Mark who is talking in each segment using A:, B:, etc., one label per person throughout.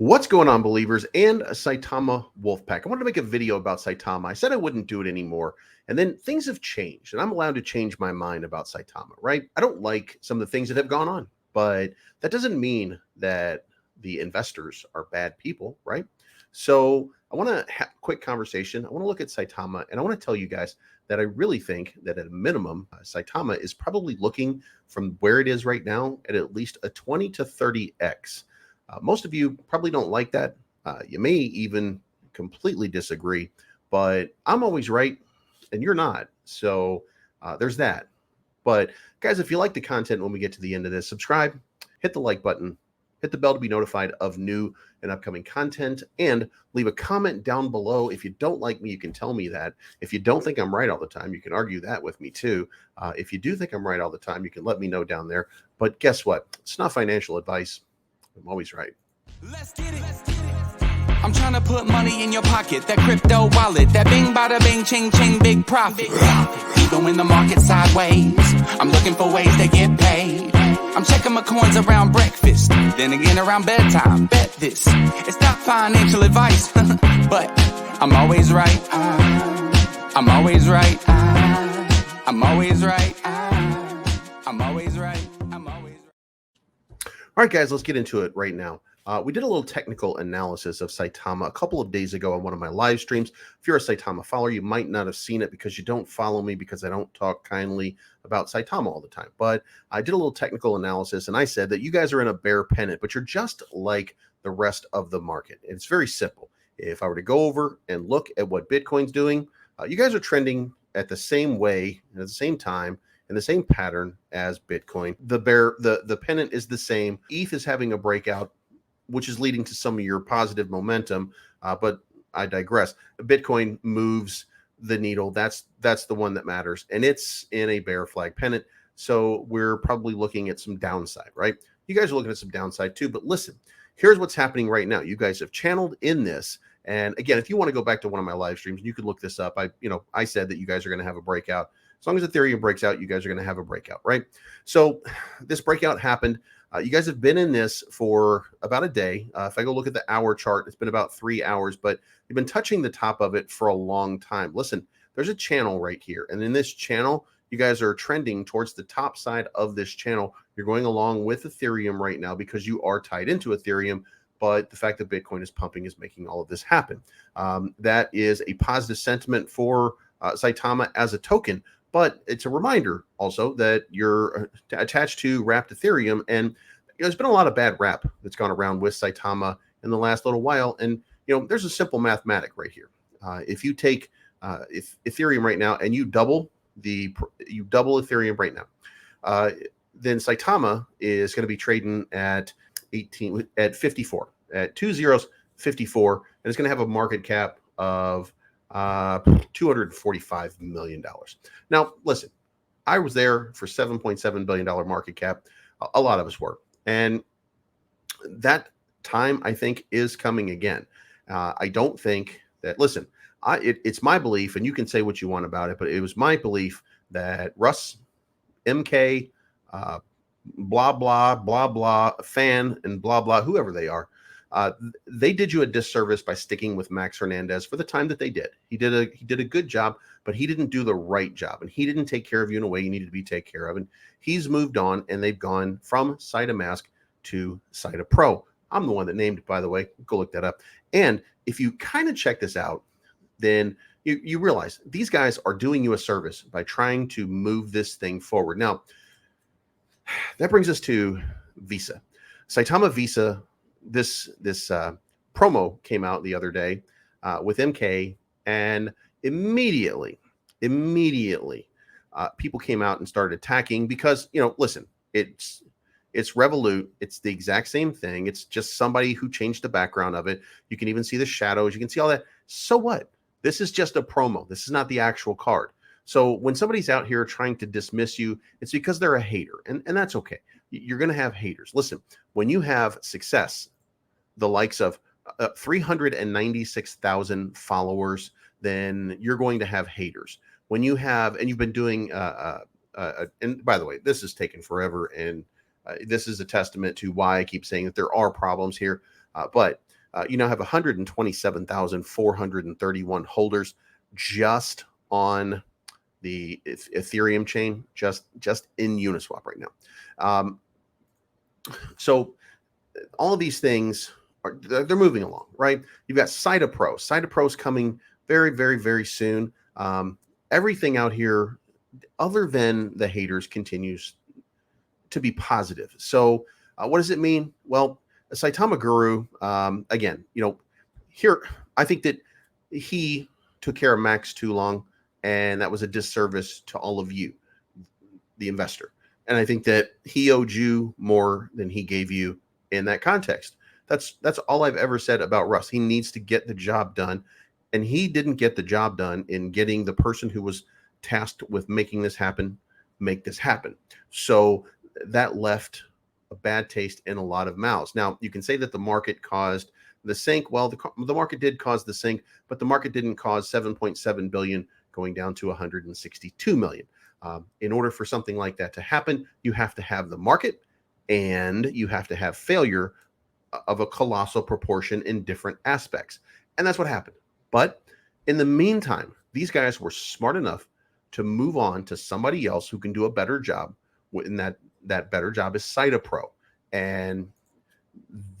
A: What's going on, believers and Saitama Wolfpack? I wanted to make a video about Saitama. I said I wouldn't do it anymore, and then things have changed, and I'm allowed to change my mind about Saitama, right? I don't like some of the things that have gone on, but that doesn't mean that the investors are bad people, right? So I want to have a quick conversation. I want to look at Saitama, and I want to tell you guys that I really think that at a minimum, Saitama is probably looking from where it is right now at least a 20 to 30x. Most of you probably don't like that. You may even completely disagree, but I'm always right and you're not. So there's that. But guys, if you like the content when we get to the end of this, subscribe, hit the like button, hit the bell to be notified of new and upcoming content, and leave a comment down below. If you don't like me, you can tell me that. If you don't think I'm right all the time, you can argue that with me too. If you do think I'm right all the time, you can let me know down there. But guess what? It's not financial advice. I'm always right.
B: Let's get it. I'm trying to put money in your pocket, that crypto wallet, that bing bada bing ching ching big profit. Even when the market's sideways, I'm looking for ways to get paid. I'm checking my coins around breakfast, then again around bedtime. Bet this, it's not financial advice, but I'm always right. I'm always right. I'm always right. I'm always right. I'm always right.
A: All right, guys, let's get into it right now. We did a little technical analysis of Saitama a couple of days ago on one of my live streams. If you're a Saitama follower, you might not have seen it because you don't follow me because I don't talk kindly about Saitama all the time. But I did a little technical analysis, and I said that you guys are in a bear pennant, but you're just like the rest of the market. And it's very simple. If I were to go over and look at what Bitcoin's doing, you guys are trending at the same way and at the same time in the same pattern as Bitcoin. The pennant is the same. ETH is having a breakout, which is leading to some of your positive momentum. But I digress. Bitcoin moves the needle. That's the one that matters. And it's in a bear flag pennant. So we're probably looking at some downside, right? You guys are looking at some downside too. But listen, here's what's happening right now. You guys have channeled in this. And again, if you want to go back to one of my live streams, you could look this up. I said that you guys are going to have a breakout. As long as Ethereum breaks out, you guys are going to have a breakout, right? So this breakout happened. You guys have been in this for about a day. If I go look at the hour chart, it's been about 3 hours, but you've been touching the top of it for a long time. Listen, there's a channel right here. And in this channel, you guys are trending towards the top side of this channel. You're going along with Ethereum right now because you are tied into Ethereum. But the fact that Bitcoin is pumping is making all of this happen. That is a positive sentiment for Saitama as a token. But it's a reminder also that you're attached to wrapped Ethereum. And there's been a lot of bad rap that's gone around with Saitama in the last little while. And there's a simple mathematic right here. If you take Ethereum right now and you double Ethereum right now, then Saitama is going to be trading at 54, at 2 zeros, 54, and it's going to have a market cap of $245 million. Now, listen, I was there for $7.7 billion market cap. A lot of us were. And that time, I think, is coming again. I don't think that, listen, it's my belief, and you can say what you want about it, but it was my belief that Russ, MK, blah, blah, blah, blah, fan, and blah, blah, whoever they are, they did you a disservice by sticking with Max Hernandez for the time that they did. He did a good job, but he didn't do the right job, and he didn't take care of you in a way you needed to be taken care of. And he's moved on, and they've gone from Saitamask to Saitapro. I'm the one that named it, by the way. Go look that up. And if you kind of check this out, then you realize these guys are doing you a service by trying to move this thing forward. Now, that brings us to Visa. Saitama Visa. This promo came out the other day with MK, and immediately people came out and started attacking because listen, it's Revolut. It's the exact same thing. It's just somebody who changed the background of it. You can even see the shadows. You can see all that. So what? This is just a promo. This is not the actual card. So when somebody's out here trying to dismiss you, it's because they're a hater, and that's okay. You're going to have haters. Listen, when you have success, the likes of 396,000 followers, then you're going to have haters. When you have, and you've been doing, and by the way, this has taken forever, and this is a testament to why I keep saying that there are problems here. But You now have 127,431 holders just on the Ethereum chain, just in Uniswap right now. So all of these things they're moving along, right? You've got Saitama. Saitama is coming very, very, very soon. Everything out here, other than the haters, continues to be positive. So what does it mean? Well, a Saitama guru, again, here, I think that he took care of Max too long, and that was a disservice to all of you, the investor. And I think that he owed you more than he gave you in that context. That's all I've ever said about Russ. He needs to get the job done, and he didn't get the job done in getting the person who was tasked with making this happen make this happen. So that left a bad taste in a lot of mouths. Now, you can say that the market caused the sink. Well, the market did cause the sink, but the market didn't cause 7.7 billion going down to 162 million. In order for something like that to happen, you have to have the market and you have to have failure of a colossal proportion in different aspects. And that's what happened. But in the meantime, these guys were smart enough to move on to somebody else who can do a better job. And that better job is Saitama. And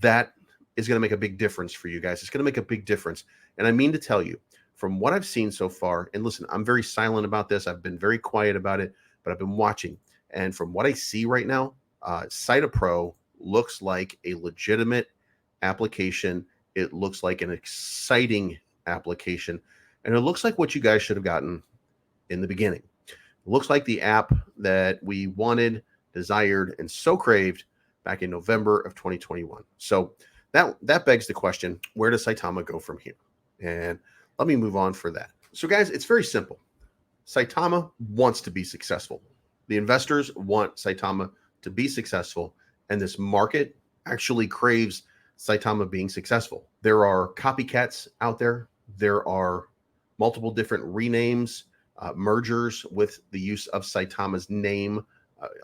A: that is going to make a big difference for you guys. It's going to make a big difference. And I mean to tell you, from what I've seen so far, and listen, I'm very silent about this. I've been very quiet about it, but I've been watching. And from what I see right now, Saitama looks like a legitimate application. It looks like an exciting application. And it looks like what you guys should have gotten in the beginning. It looks like the app that we wanted, desired, and so craved back in November of 2021. So that begs the question, where does Saitama go from here? And let me move on for that. So guys, it's very simple. Saitama wants to be successful. The investors want Saitama to be successful, and this market actually craves Saitama being successful. There are copycats out there. There are multiple different renames, mergers with the use of Saitama's name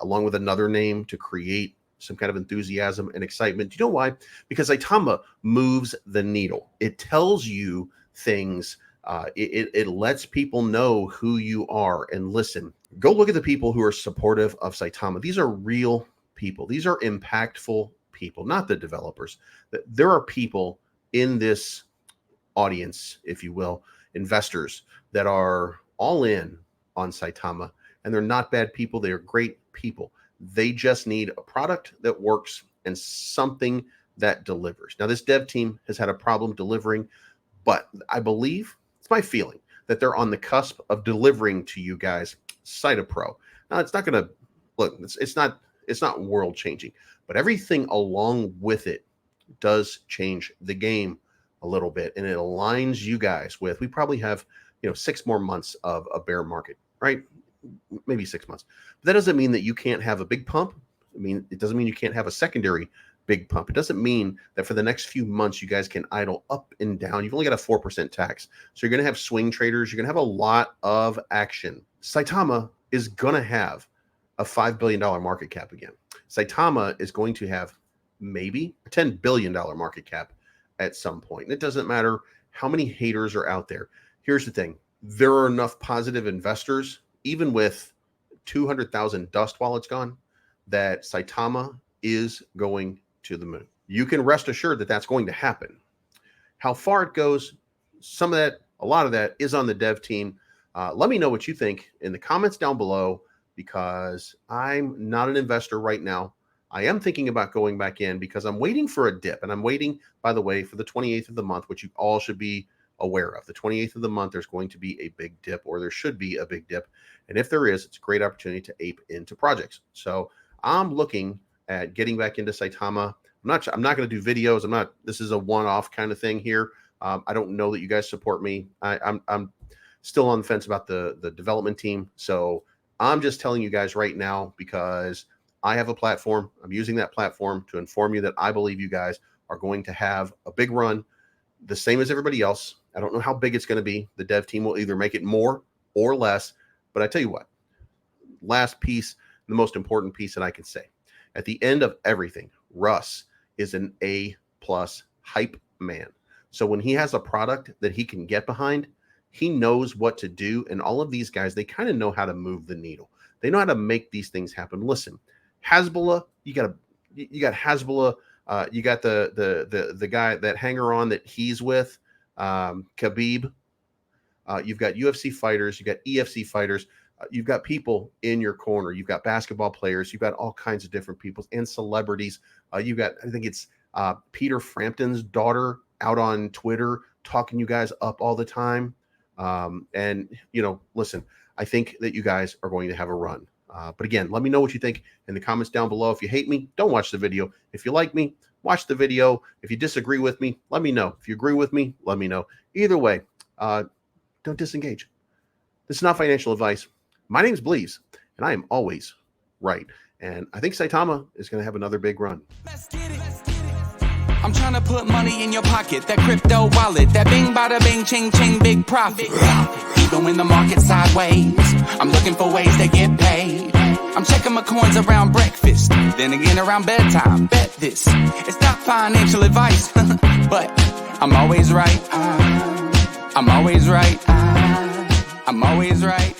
A: along with another name to create some kind of enthusiasm and excitement. Do you know why? Because Saitama moves the needle. It tells you things. It lets people know who you are. And listen, go look at the people who are supportive of Saitama. These are real people. These are impactful people, not the developers. There are people in this audience, if you will, investors that are all in on Saitama, and they're not bad people. They are great people. They just need a product that works and something that delivers. Now, this dev team has had a problem delivering, but I believe, it's my feeling, that they're on the cusp of delivering to you guys Saitama. Now, it's not going to look, it's not world changing, but everything along with it does change the game a little bit, and it aligns you guys with, we probably have 6 more months of a bear market, right? Maybe 6 months. But that doesn't mean that you can't have a big pump. I mean, it doesn't mean you can't have a secondary big pump. It doesn't mean that for the next few months you guys can idle up and down. You've only got a 4% tax. So you're going to have swing traders. You're going to have a lot of action. Saitama is going to have a $5 billion market cap again. Saitama is going to have maybe a $10 billion market cap at some point. And it doesn't matter how many haters are out there. Here's the thing. There are enough positive investors, even with 200,000 dust while it's gone, that Saitama is going to the moon. You can rest assured that that's going to happen. How far it goes, some of that, a lot of that is on the dev team. Let me know what you think in the comments down below, because I'm not an investor right now. I am thinking about going back in because I'm waiting for a dip. And I'm waiting, by the way, for the 28th of the month, which you all should be aware of. The 28th of the month, there's going to be a big dip, or there should be a big dip. And if there is, it's a great opportunity to ape into projects. So I'm looking at getting back into Saitama. I'm not going to do videos. This is a one-off kind of thing here. I don't know that you guys support me. I'm still on the fence about the development team. So I'm just telling you guys right now, because I have a platform. I'm using that platform to inform you that I believe you guys are going to have a big run, the same as everybody else. I don't know how big it's going to be. The dev team will either make it more or less. But I tell you what, last piece, the most important piece that I can say, at the end of everything, Russ is an A+ hype man. So when he has a product that he can get behind, he knows what to do. And all of these guys, they kind of know how to move the needle. They know how to make these things happen. Listen, Hezbollah, you got Hezbollah, you got the guy, that hanger on that he's with, Khabib. You've got UFC fighters, you've got EFC fighters, you've got people in your corner, you've got basketball players, you've got all kinds of different people and celebrities. You've got, I think it's Peter Frampton's daughter out on Twitter talking you guys up all the time. And, you know, listen, I think that you guys are going to have a run. But again, let me know what you think in the comments down below. If you hate me, don't watch the video. If you like me, watch the video. If you disagree with me, let me know. If you agree with me, let me know. Either way, don't disengage. This is not financial advice. My name's Bleaves, and I am always right. And I think Saitama is going to have another big run.
B: Let's get it. I'm trying to put money in your pocket, that crypto wallet, that bing bada bing ching ching big profit. Even when the market's sideways, I'm looking for ways to get paid. I'm checking my coins around breakfast, then again around bedtime. Bet this, it's not financial advice, but I'm always right. I'm always right. I'm always right.